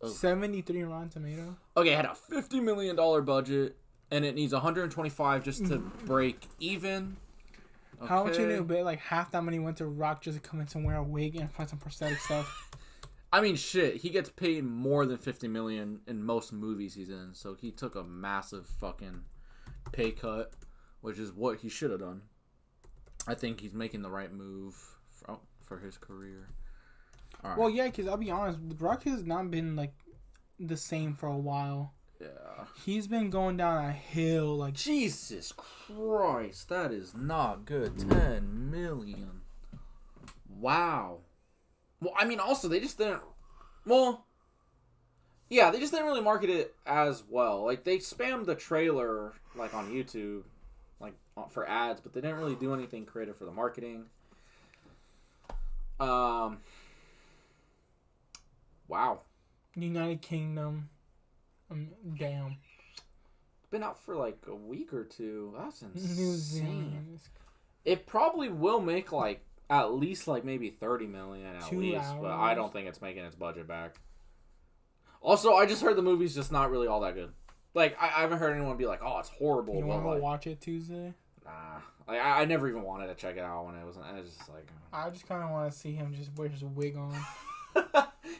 73 Rotten Tomato. Okay, it had a $50 million budget, and it needs 125 just to break even. Okay. How much you knew? But like half that money went to Rock just to come in and wear a wig and find some prosthetic stuff. I mean, shit, he gets paid more than $50 million in most movies he's in, so he took a massive fucking pay cut, which is what he should have done. I think he's making the right move for his career. All right. Well, yeah, because I'll be honest, The Rock has not been like the same for a while. Yeah. He's been going down a hill. Like Jesus Christ, that is not good. 10 million. Wow. Well, I mean, also they just didn't. Well, yeah, they just didn't really market it as well. Like they spammed the trailer like on YouTube, like for ads, but they didn't really do anything creative for the marketing. Wow. United Kingdom. Damn. Been out for like a week or two. That's insane. New Zealand. It probably will make like at least like maybe 30 million at 2 least, hours. but I don't think it's making its budget back. Also, I just heard the movie's just not really all that good. Like I haven't heard anyone be like, "Oh, it's horrible." You want to like, watch it Tuesday? Nah, like I never even wanted to check it out when it wasn't. I was just like, I just kind of want to see him just wear his wig on.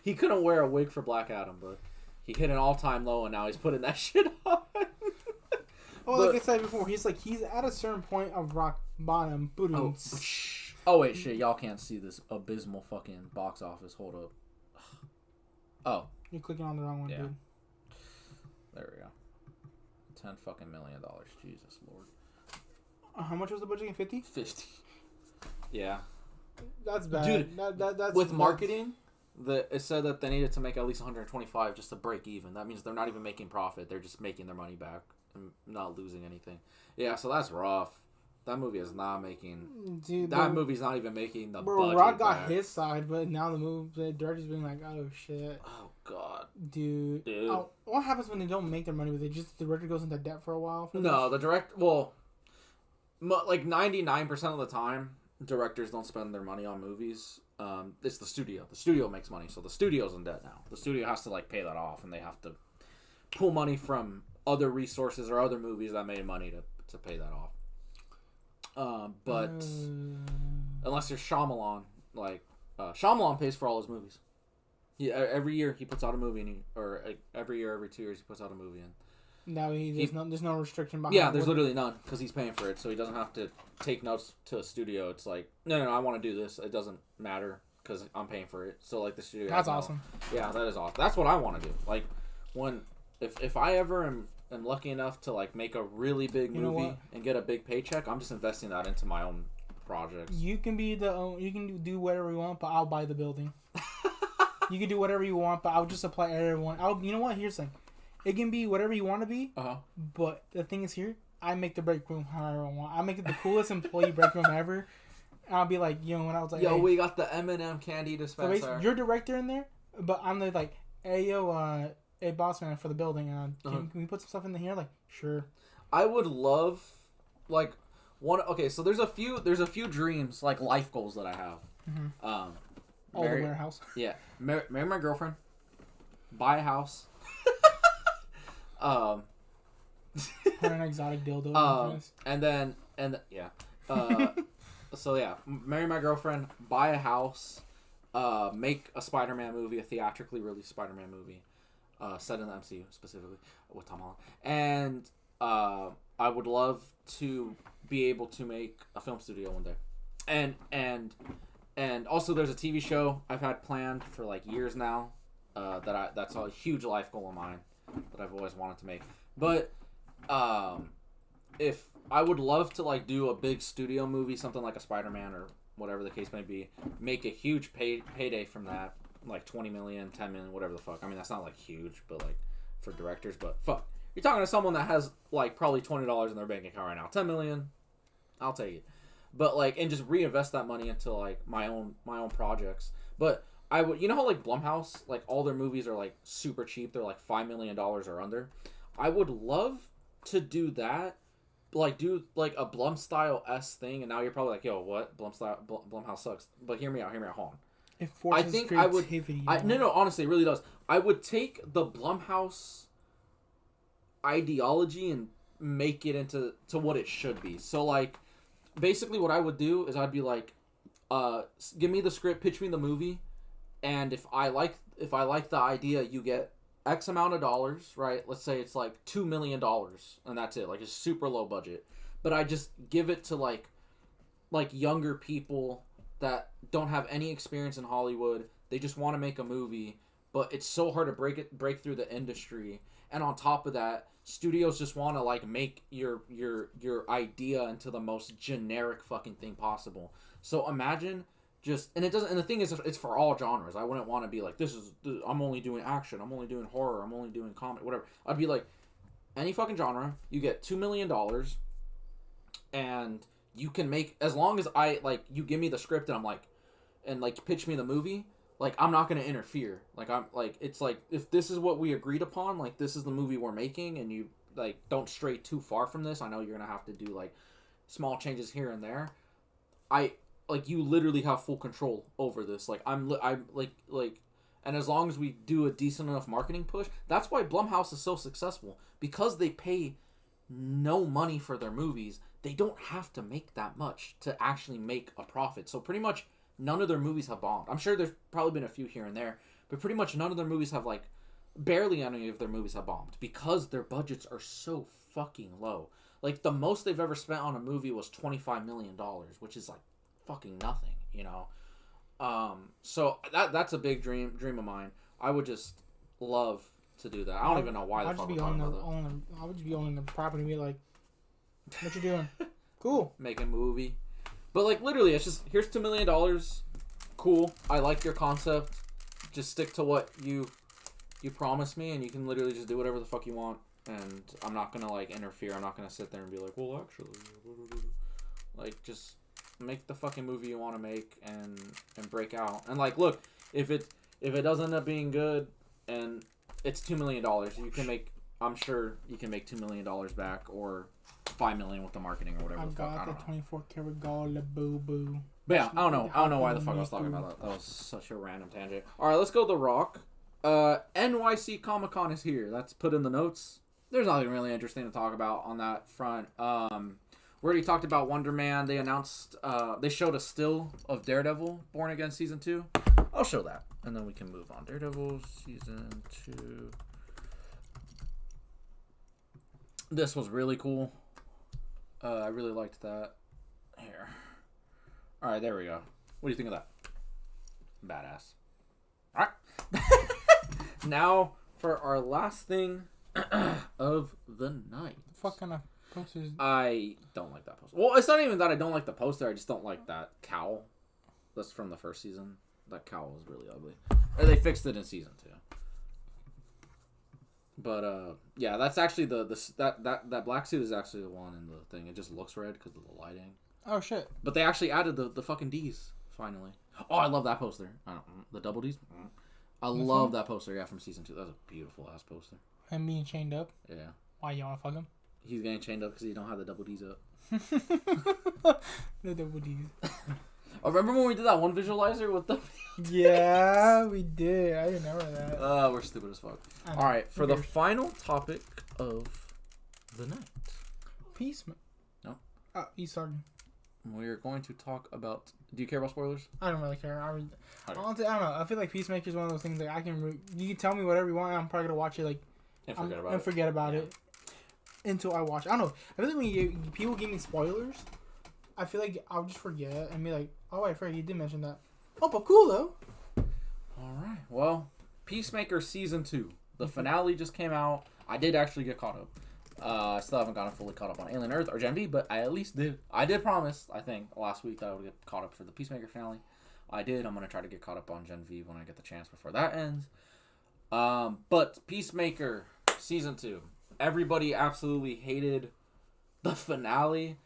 he couldn't wear a wig for Black Adam, but he hit an all-time low, and now he's putting that shit on. Well, like I said before, he's at a certain point of rock bottom. Boom. Oh wait, shit! Y'all can't see this abysmal fucking box office. Hold up. Oh. You're clicking on the wrong one, dude. There we go. $10 million. Jesus Lord. How much was the budget? 50? 50. Yeah. That's bad. Dude, that's with marketing, it said that they needed to make at least 125 just to break even. That means they're not even making profit. They're just making their money back and not losing anything. Yeah, so that's rough. That movie is not making... Dude, that movie's not even making the budget Rock got back. his side, but now the director's been like, oh, shit. Oh, God. Dude. Oh, what happens when they don't make their money with it? Just the director goes into debt for a while? No, the director... Well, like 99% of the time, directors don't spend their money on movies. It's the studio. The studio makes money, so the studio's in debt now. The studio has to, like, pay that off, and they have to pull money from other resources or other movies that made money to pay that off. But unless you're Shyamalan, like Shyamalan pays for all his movies. Every year he puts out a movie, every year, every 2 years he puts out a movie. And now there's no restriction behind. Yeah, there's literally none because he's paying for it, so he doesn't have to take notes to a studio. It's like no, I want to do this. It doesn't matter because I'm paying for it. So like the studio. That's awesome. Yeah, that is awesome. That's what I want to do. Like if I ever am lucky enough to like make a really big movie and get a big paycheck, I'm just investing that into my own projects. You can do whatever you want, but I'll buy the building. You can do whatever you want, but I'll just apply everyone. You know what? Here's the thing. It can be whatever you want to be, but the thing is here, I make the break room however I want. I make it the coolest employee break room ever. And I'll be like, when I was like, we got the M&M candy dispenser. So you're director in there, but I'm the like, hey boss man for the building. Can we put some stuff in here? Like, sure. I would love, like, one. Okay, so there's a few dreams, like life goals that I have. Mm-hmm. The warehouse. Yeah, marry my girlfriend, buy a house. Put an exotic dildo. So yeah, marry my girlfriend, buy a house, make a Spider-Man movie, a theatrically released Spider-Man movie. Set in the MCU specifically with Tom Holland, and I would love to be able to make a film studio one day, and also there's a TV show I've had planned for like years now, that's a huge life goal of mine that I've always wanted to make. But if I would love to like do a big studio movie, something like a Spider-Man or whatever the case may be, make a huge payday from that. Like 20 million, 10 million, whatever the fuck. I mean, that's not like huge, but like for directors, but fuck. You're talking to someone that has like probably $20 in their bank account right now. 10 million, I'll take it. But like, and just reinvest that money into like my own projects. But I would, how like Blumhouse, like all their movies are like super cheap. They're like $5 million or under. I would love to do that. Like do like a Blum style thing. And now you're probably like, yo, what? Blumhouse sucks. But hear me out, hold on. I think creativity. No, honestly, it really does. I would take the Blumhouse ideology and make it into what it should be. So, like, basically what I would do is I'd be like, give me the script, pitch me the movie, and if I like the idea, you get X amount of dollars, right? Let's say it's like $2 million, and that's it. Like, it's super low budget. But I just give it to, like younger people that don't have any experience in Hollywood. They just want to make a movie, but it's so hard to break through the industry. And on top of that, studios just want to like make your idea into the most generic fucking thing possible. So imagine just, and it doesn't, and the thing is, it's for all genres. I wouldn't want to be like, I'm only doing action, I'm only doing horror, I'm only doing comedy, whatever. I'd be like, any fucking genre, you get $2 million, and you can make, as long as you give me the script and I'm like, and like pitch me the movie, like I'm not gonna interfere. Like I'm like, it's like, if this is what we agreed upon, like this is the movie we're making, and you like don't stray too far from this. I know you're gonna have to do like small changes here and there. You literally have full control over this. Like I'm like, and as long as we do a decent enough marketing push, that's why Blumhouse is so successful, because they pay no money for their movies. They don't have to make that much to actually make a profit. So pretty much none of their movies have bombed. I'm sure there's probably been a few here and there, but pretty much none of their movies have barely any of their movies have bombed, because their budgets are so fucking low. Like the most they've ever spent on a movie was $25 million, which is like fucking nothing, you know? So that's a big dream of mine. I would just love to do that. I don't even know why the fuck we're talking about that. I would just be owning the property and be like, what you doing? Cool. Make a movie. But like literally, it's just, here's $2 million. Cool. I like your concept. Just stick to what you promised me, and you can literally just do whatever the fuck you want. And I'm not gonna like interfere. I'm not gonna sit there and be like, well, actually, like just make the fucking movie you want to make and break out. And like, look, if it doesn't end up being good and it's $2 million, you can make, I'm sure you can make $2 million back, or $5 million with the marketing or whatever. I got the 24 karat gold, boo boo. But yeah, I don't know why the fuck I was talking about that. That was such a random tangent. All right, let's go The Rock. NYC Comic Con is here. That's put in the notes. There's nothing really interesting to talk about on that front. We already talked about Wonder Man. They announced, they showed a still of Daredevil Born Again Season 2. I'll show that, and then we can move on. Daredevil Season 2. This was really cool. I really liked that. Here. All right, there we go. What do you think of that? Badass. All right. Now for our last thing of the night. The fuck kind of posters? I don't like that poster. Well, it's not even that I don't like the poster. I just don't like that cowl. That's from the first season. That cowl is really ugly. They fixed it in season 2. But yeah, that's actually that black suit is actually the one in the thing. It just looks red because of the lighting. Oh shit! But they actually added the fucking D's finally. Oh, I love that poster. The double D's. I love that poster. Yeah, from season 2. That's a beautiful ass poster. Him being chained up. Yeah. Why you wanna fuck him? He's getting chained up because he don't have the double D's up. The double D's. I remember when we did that one visualizer with the... Yeah, we did. I remember that. We're stupid as fuck. Alright, for the final topic of the night. Peacemaker. No. Oh, you started. We're going to talk about... Do you care about spoilers? I don't really care. Honestly, I don't know. I feel like Peacemaker is one of those things that you can tell me whatever you want, and I'm probably gonna watch it and forget about it until I watch it. I don't know. I feel like when people give me spoilers, I feel like I'll just forget and be like, oh, I forgot you did mention that. Oh, but cool though. Alright, well, Peacemaker Season 2. The finale just came out. I did actually get caught up. I still haven't gotten fully caught up on Alien Earth or Gen V, but I at least did. I did promise, I think, last week that I would get caught up for the Peacemaker finale. I did. I'm going to try to get caught up on Gen V when I get the chance before that ends. But Peacemaker Season 2. Everybody absolutely hated the finale.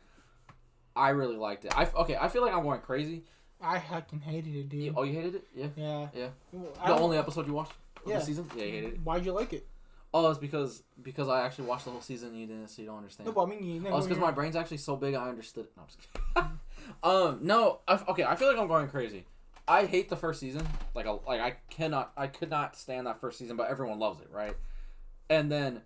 I really liked it. I feel like I'm going crazy. I fucking hated it, dude. Oh, you hated it? Yeah. Yeah. The only episode you watched of the season? Yeah, you hated it. Why'd you like it? Oh, it's because I actually watched the whole season and you didn't, so you don't understand. No, but I mean, it's because my brain's actually so big I understood. No, I'm just kidding. No. I feel like I'm going crazy. I hate the first season. I could not stand that first season, but everyone loves it, right? And then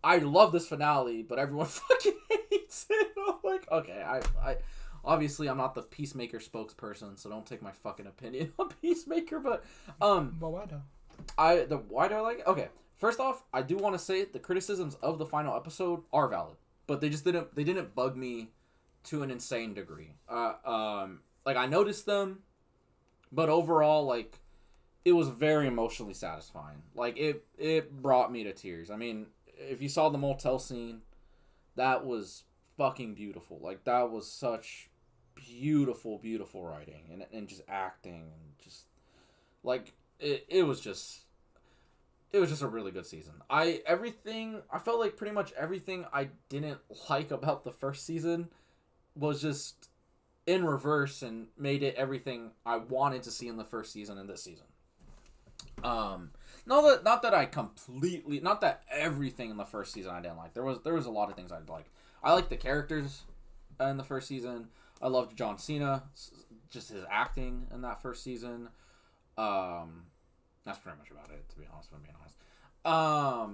I love this finale, but everyone fucking hates it. I'm like, okay, I obviously I'm not the Peacemaker spokesperson, so don't take my fucking opinion on Peacemaker, but why though? Why do I like it? Okay. First off, I do want to say the criticisms of the final episode are valid, but they didn't bug me to an insane degree. I Like, I noticed them, but overall, like, it was very emotionally satisfying. Like, it brought me to tears. I mean, if you saw the motel scene, that was fucking beautiful. Like, that was such beautiful, beautiful writing and just acting and just, like, it was just a really good season. I felt like pretty much everything I didn't like about the first season was just in reverse and made it everything I wanted to see in the first season and this season. Not that everything in the first season I didn't like. There was a lot of things I liked. I liked the characters in the first season. I loved John Cena, just his acting in that first season. That's pretty much about it, to be honest, if I'm being honest.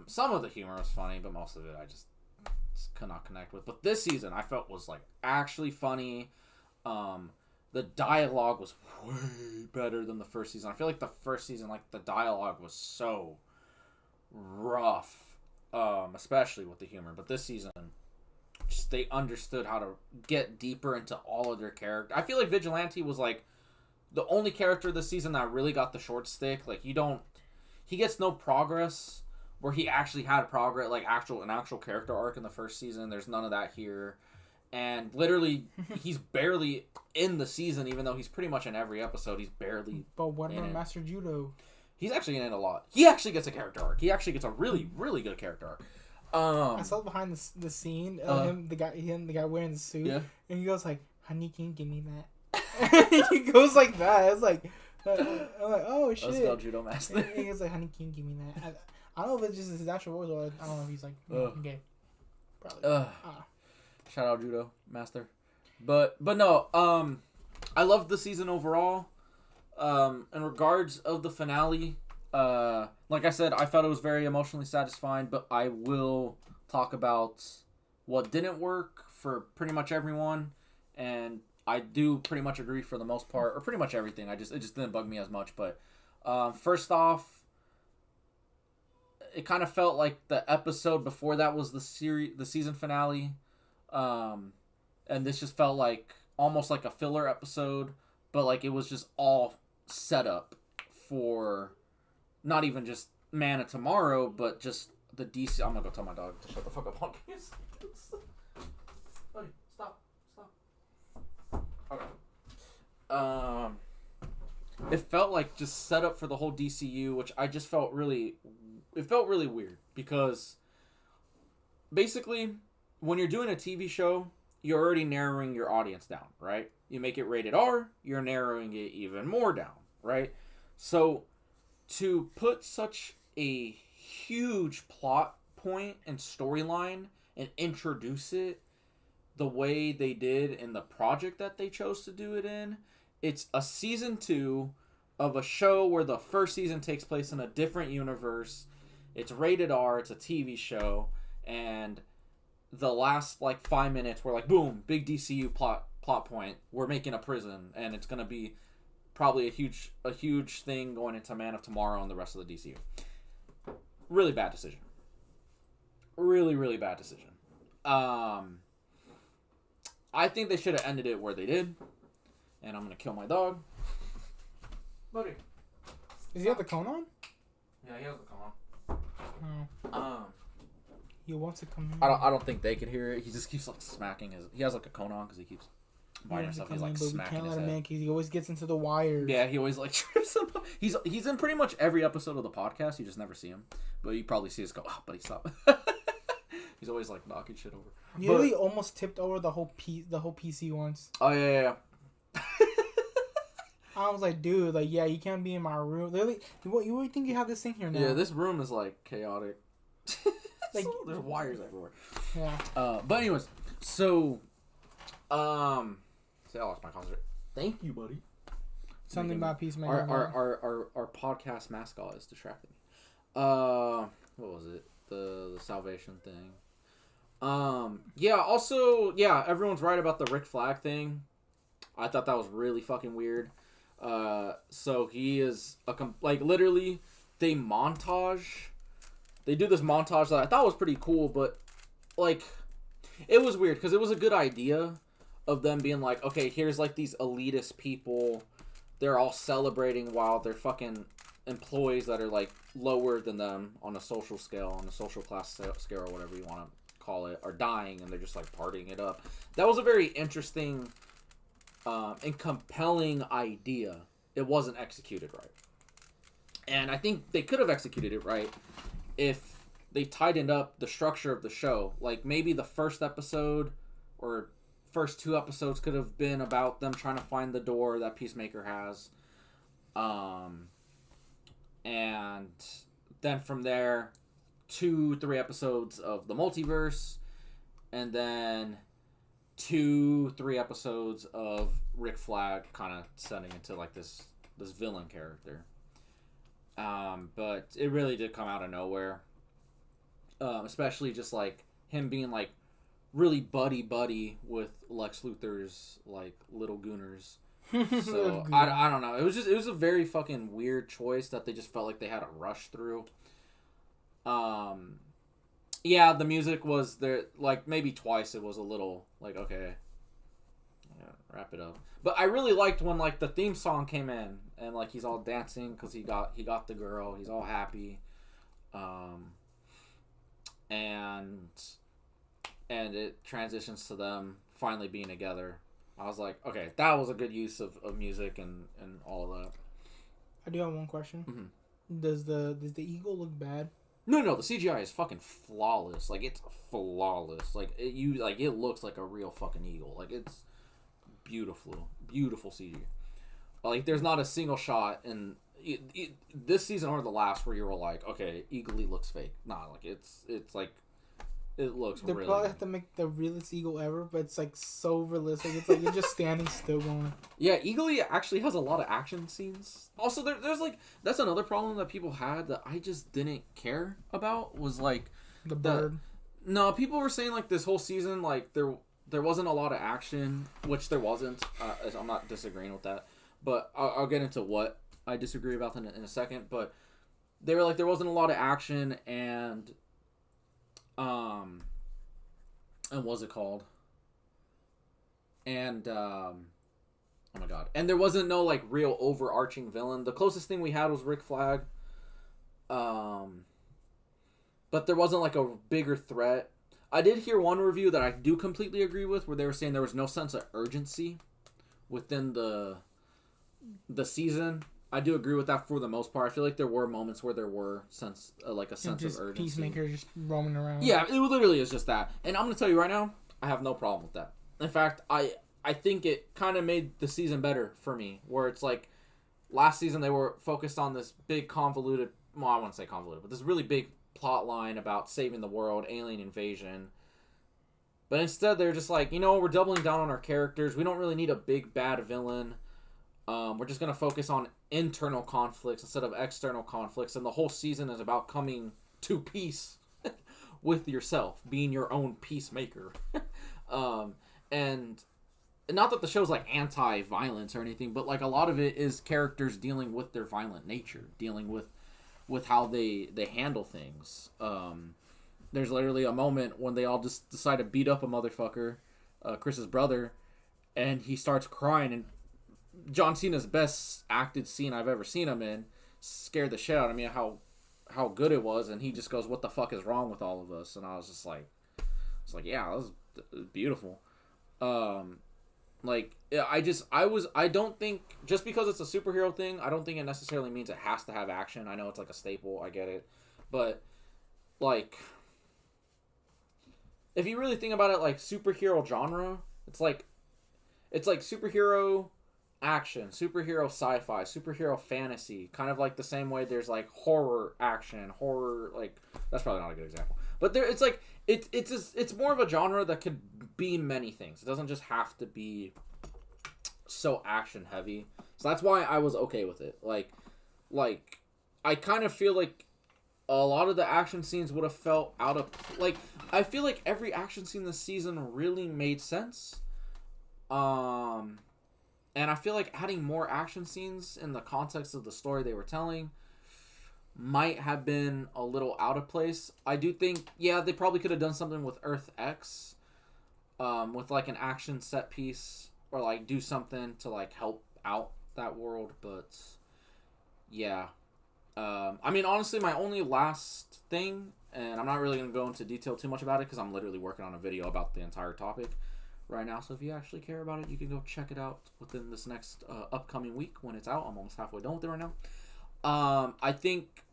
Some of the humor was funny, but most of it I just could not connect with. But this season I felt was like actually funny. The dialogue was way better than the first season. I feel like the first season, like, the dialogue was so rough, especially with the humor. But this season, just they understood how to get deeper into all of their characters. I feel like Vigilante was like the only character this season that really got the short stick. Like, he gets no progress where he actually had progress, like an actual character arc in the first season. There's none of that here. And literally, he's barely in the season, even though he's pretty much in every episode. He's barely. But what about Master Judo? He's actually in it a lot. He actually gets a character arc. He actually gets a really, really good character arc. I saw behind the scene of him, the guy wearing the suit, and he goes like, "Honey, can you give me that?" He goes like that. It's like, I'm like, oh shit. Let's go, Judo Master. And he goes like, "Honey, can you give me that?" I don't know if it's just his actual voice, or I don't know if he's like gay. Probably. Shout out Judo Master. But no, I loved the season overall. In regards of the finale, like I said, I felt it was very emotionally satisfying, but I will talk about what didn't work for pretty much everyone, and I do pretty much agree for the most part, or pretty much everything. It just didn't bug me as much, but first off, it kind of felt like the episode before that was the season finale. And this just felt like almost like a filler episode, but like it was just all set up for not even just Man of Tomorrow, but just the DC. I'm gonna go tell my dog to shut the fuck up on this. Buddy, stop. Okay. It felt like just set up for the whole DCU, which I just felt really weird because basically, when you're doing a TV show, you're already narrowing your audience down, right? You make it rated R, you're narrowing it even more down, right? So, to put such a huge plot point and storyline and introduce it the way they did in the project that they chose to do it in, it's a season 2 of a show where the first season takes place in a different universe. It's rated R, it's a TV show, and the last, 5 minutes were boom, big DCU plot point. We're making a prison, and it's going to be probably a huge thing going into Man of Tomorrow and the rest of the DCU. Really bad decision. Really, really bad decision. I think they should have ended it where they did. And I'm going to kill my dog. Buddy. Does he have the cone on? Yeah, he has the cone on. Oh. He wants to come in. I don't think they could hear it. He just keeps smacking his. He has a cone on because he keeps biting himself. He's smacking his head. But we can't let him in because he always gets into the wires. Yeah, he always trips him. He's in pretty much every episode of the podcast. You just never see him, but you probably see us go. Oh, buddy, stop. He's always knocking shit over. You really almost tipped over the whole PC once. Oh yeah. I was like, dude, yeah, you can't be in my room. Literally, you really think you have this thing here now? Yeah, this room is chaotic. There's wires everywhere. Yeah. But anyways, so say I lost my concert. Thank you, buddy. Something about Peacemaker. Our podcast mascot is distracting me. What was it? The salvation thing. Everyone's right about the Rick Flag thing. I thought that was really fucking weird. So he is literally they do this montage that I thought was pretty cool, but it was weird because it was a good idea of them being like, okay, here's like these elitist people. They're all celebrating while their fucking employees that are like lower than them on a social scale, on a social class scale, or whatever you want to call it, are dying, and they're just like partying it up. That was a very interesting and compelling idea. It wasn't executed right. And I think they could have executed it right if they tightened up the structure of the show. Like, maybe the first episode or first 2 episodes could have been about them trying to find the door that Peacemaker has. And then from there, 2-3 episodes of the multiverse. And then 2-3 episodes of Rick Flag kind of setting into like this villain character. But it really did come out of nowhere. Especially just like him being like really buddy with Lex Luthor's like little gooners. So I don't know. It was a very fucking weird choice that they just felt like they had to rush through. Yeah, the music was there like maybe twice. It was a little like, okay, yeah, wrap it up. But I really liked when like the theme song came in and like he's all dancing because he got the girl. He's all happy. And it transitions to them finally being together. I was like, okay, that was a good use of music and all of that. I do have one question. Mm-hmm. Does the eagle look bad? No, the CGI is fucking flawless. Like, it's flawless. Like, it looks like a real fucking eagle. Like, it's beautiful CGI. Like, there's not a single shot in this season or the last where you were like, okay, Eagly looks fake. Nah, like, it's like, it looks they really probably good. have to make the realest eagle ever, but it's like so realistic. It's like you're just standing still going. Yeah, Eagly actually has a lot of action scenes. Also, there's like, that's another problem that people had that I just didn't care about, was like the bird. No, people were saying like this whole season, like there wasn't a lot of action, which there wasn't. I'm not disagreeing with that, but I'll get into what I disagree about in a second. But they were like, there wasn't a lot of action, and what's it called? And oh my god. And there wasn't no like real overarching villain. The closest thing we had was Rick Flag. But there wasn't like a bigger threat. I did hear one review that I do completely agree with, where they were saying there was no sense of urgency within the season. I do agree with that for the most part. I feel like there were moments where there were a sense of urgency. Peacemaker just roaming around. Yeah, it literally is just that. And I'm going to tell you right now, I have no problem with that. In fact, I think it kind of made the season better for me, where it's like last season they were focused on this big convoluted, well, I wouldn't say convoluted, but this really big plot line about saving the world, alien invasion. But instead they're just like, we're doubling down on our characters. We don't really need a big bad villain. We're just going to focus on internal conflicts instead of external conflicts. And the whole season is about coming to peace with yourself, being your own peacemaker. And not that the show's like anti-violence or anything, but like a lot of it is characters dealing with their violent nature, dealing with how they handle things. There's literally a moment when they all just decide to beat up a motherfucker, Chris's brother, and he starts crying, and John Cena's best acted scene I've ever seen him in scared the shit out of me how good it was, and he just goes, "What the fuck is wrong with all of us?" And I was just like, yeah, that was beautiful. I don't think, just because it's a superhero thing, I don't think it necessarily means it has to have action. I know it's like a staple, I get it, but like, if you really think about it, like superhero genre, it's like superhero action, superhero sci-fi, superhero fantasy, kind of like the same way there's like horror action, horror, like, that's probably not a good example, but there, it's like it's more of a genre that could be many things. It doesn't just have to be so action heavy. So that's why I was okay with it. Like I kind of feel like a lot of the action scenes would have felt out of, like, I feel like every action scene this season really made sense. And I feel like adding more action scenes in the context of the story they were telling might have been a little out of place. I do think, yeah, they probably could have done something with Earth X. with like an action set piece or like do something to like help out that world. But yeah, I mean, honestly, my only last thing, and I'm not really gonna go into detail too much about it because I'm literally working on a video about the entire topic right now. So if you actually care about it, you can go check it out within this next upcoming week when it's out. I'm almost halfway done with it right now. I think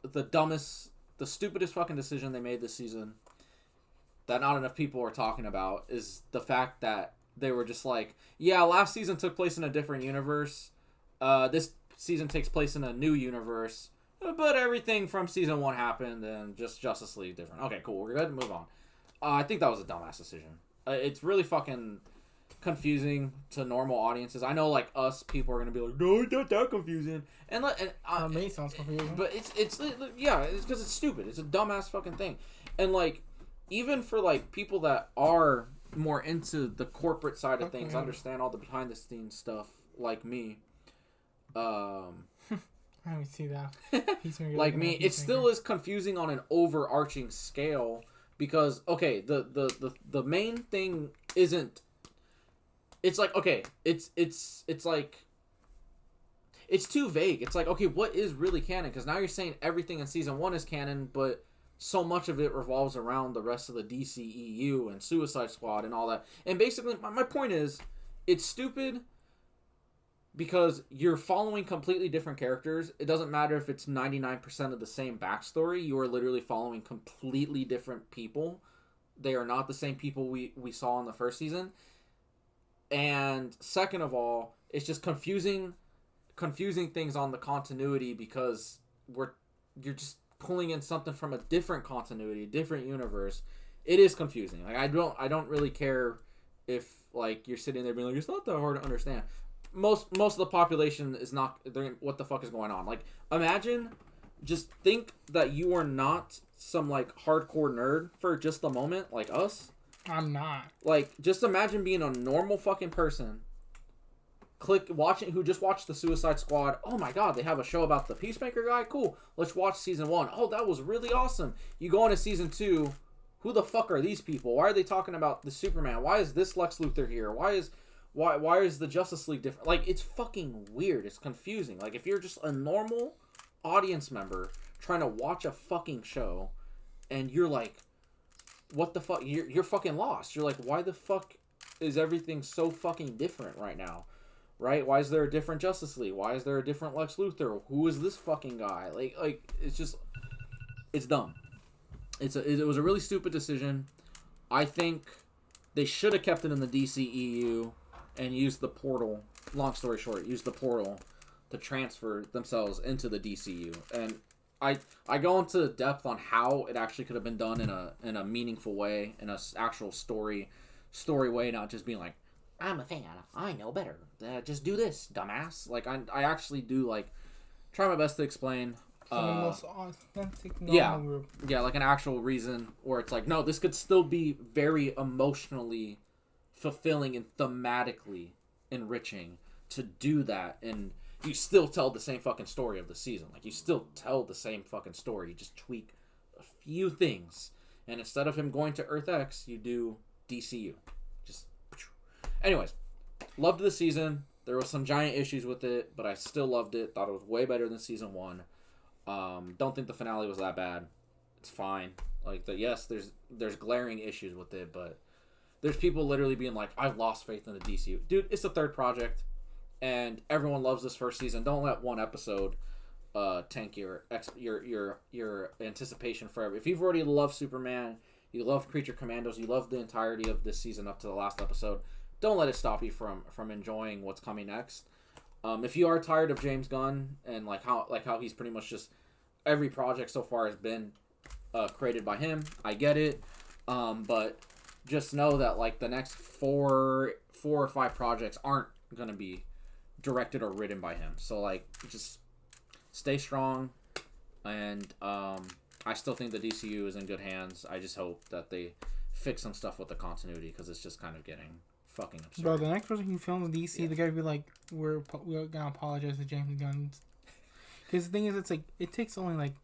the stupidest fucking decision they made this season that not enough people are talking about is the fact that they were just like, yeah, last season took place in a different universe. This season takes place in a new universe, but everything from season 1 happened and just Justice League different. Okay, cool. We're good to move on. I think that was a dumbass decision. It's really fucking confusing to normal audiences. I know, like, us people are gonna be like, no, it's not that confusing. Me sounds confusing. But it's because it's stupid. It's a dumbass fucking thing. And like, even for like people that are more into the corporate side of things, understand all the behind the scenes stuff, like me. I don't see that. Like me, it still is confusing on an overarching scale because okay, the main thing isn't. It's like okay, it's like it's too vague. It's like okay, what is really canon? Because now you're saying everything in season 1 is canon, but so much of it revolves around the rest of the DCEU and Suicide Squad and all that. And basically, my point is, it's stupid because you're following completely different characters. It doesn't matter if it's 99% of the same backstory. You are literally following completely different people. They are not the same people we saw in the first season. And second of all, it's just confusing things on the continuity because you're just pulling in something from a different continuity, different universe. It is confusing. Like I don't really care if like you're sitting there being like it's not that hard to understand. Most of the population is not. What the fuck is going on? Like imagine, just think that you are not some like hardcore nerd for just a moment, like us. I'm not. Like just imagine being a normal fucking person. Who just watched the Suicide Squad. Oh my god, they have a show about the Peacemaker guy. Cool. Let's watch season 1. Oh, that was really awesome. You go into season 2. Who the fuck are these people? Why are they talking about the Superman? Why is this Lex Luthor here? Why is the Justice League different? Like it's fucking weird. It's confusing. Like if you're just a normal audience member trying to watch a fucking show, and you're like, what the fuck? You're fucking lost. You're like, why the fuck is everything so fucking different right now? Right? Why is there a different Justice League? Why is there a different Lex Luthor? Who is this fucking guy? Like it's just, it's dumb. It was a really stupid decision. I think they should have kept it in the DCEU and used the portal. Long story short, used the portal to transfer themselves into the DCU. And I go into depth on how it actually could have been done in a meaningful way, in a actual story way, not just being like, I'm a fan. I know better. Just do this, dumbass. Like I actually do like try my best to explain. The most authentic normal group. Yeah, like an actual reason where it's like, no, this could still be very emotionally fulfilling and thematically enriching to do that, and you still tell the same fucking story of the season. Like you still tell the same fucking story. You just tweak a few things, and instead of him going to Earth X, you do DCU. Anyways, loved the season. There was some giant issues with it, but I still loved it. Thought it was way better than season 1. Don't think the finale was that bad. It's fine. Like yes, there's glaring issues with it, but there's people literally being like, I've lost faith in the DCU. Dude, it's the 3rd project, and everyone loves this first season. Don't let one episode tank your anticipation forever. If you've already loved Superman, you love Creature Commandos, you love the entirety of this season up to the last episode, don't let it stop you from enjoying what's coming next. If you are tired of James Gunn and like how he's pretty much just every project so far has been created by him, I get it. But just know that like the next four or 5 projects aren't gonna be directed or written by him. So like just stay strong, and I still think the DCU is in good hands. I just hope that they fix some stuff with the continuity because it's just kind of getting fucking absurd. Bro, the next person who films DC, they're gonna be like, we're gonna apologize to James Gunn. Because the thing is, it's like it takes only like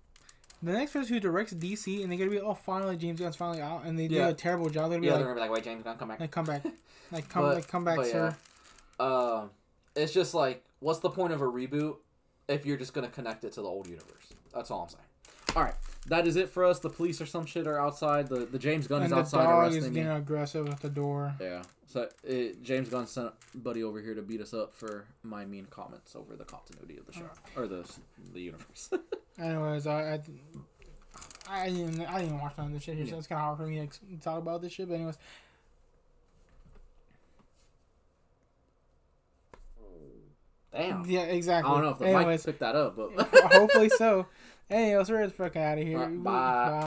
the next person who directs DC, and they're gonna be, oh, finally James Gunn's finally out, and they do Yeah. a terrible job. They're gonna be Yeah, like, they're gonna be like, wait, James Gunn, come back. come back, come back, but sir. Yeah. It's just like, what's the point of a reboot if you're just gonna connect it to the old universe? That's all I'm saying. All right, that is it for us. The police or some shit are outside. The James Gunn is outside arresting me. And the dog is getting aggressive at the door. Yeah. So James Gunn sent Buddy over here to beat us up for my mean comments over the continuity of the show or the universe. Anyways, I didn't watch none of this shit here, so it's kind of hard for me to talk about this shit. But anyways. Damn. Yeah, exactly. I don't know if the mic picked that up, but hopefully so. Anyways, we're the fuck out of here. Right, bye.